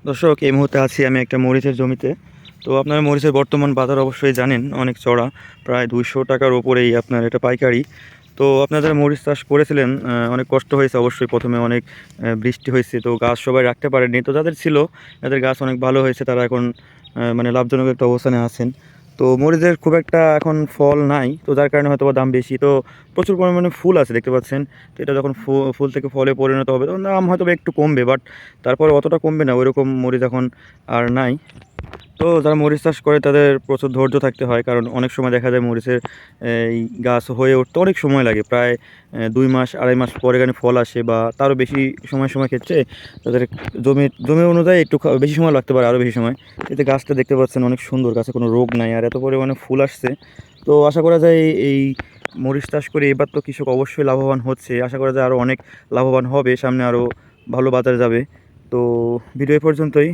দর্শক, এই মুহূর্তে আছি আমি একটা মরিচের জমিতে। তো আপনারা মরিচের বর্তমান বাজার অবশ্যই জানেন, অনেক চড়া, প্রায় 200 টাকার ওপরেই আপনার এটা পাইকারি। তো আপনারা যারা মরিচ চাষ করেছিলেন, অনেক কষ্ট হয়েছে অবশ্যই। প্রথমে অনেক বৃষ্টি হয়েছে, তো গাছ সবাই রাখতে পারেনি। তো যাদের ছিল, যাদের গাছ অনেক ভালো হয়েছে, তারা এখন মানে লাভজনক একটা অবস্থানে আছেন। তো মরিচের খুব একটা এখন ফল নাই, তো যার কারণে হয়তো বা দাম বেশি। তো প্রচুর পরিমাণে ফুল আছে দেখতে পাচ্ছেন। তো এটা যখন ফুল থেকে ফলে পরিণত হবে, তখন দাম হয়তো বা একটু কমবে, বাট তারপরে অতটা কমবে না। ওইরকম মরিচ এখন আর নাই। তো যারা মরিচ চাষ করে তাদের প্রচুর ধৈর্য থাকতে হয়, কারণ অনেক সময় দেখা যায় মরিচের এই গাছ হয়ে উঠতে অনেক সময় লাগে, প্রায় 2 মাস 2.5 মাস পরে এখানে ফল আসে, বা তারও বেশি সময় ক্ষেত্রে তাদের জমি অনুযায়ী একটু বেশি সময় লাগতে পারে, আরও বেশি সময়। এতে গাছটা দেখতে পাচ্ছেন অনেক সুন্দর, গাছে কোনো রোগ নাই, আর এত পরিমাণে ফুল আসছে। তো আশা করা যায় এই মরিচ চাষ করে এবার তো কৃষক অবশ্যই লাভবান হচ্ছে। আশা করা যায় আরও অনেক লাভবান হবে, সামনে আরও ভালো বাজার যাবে। তো ভিডিও এ পর্যন্তই।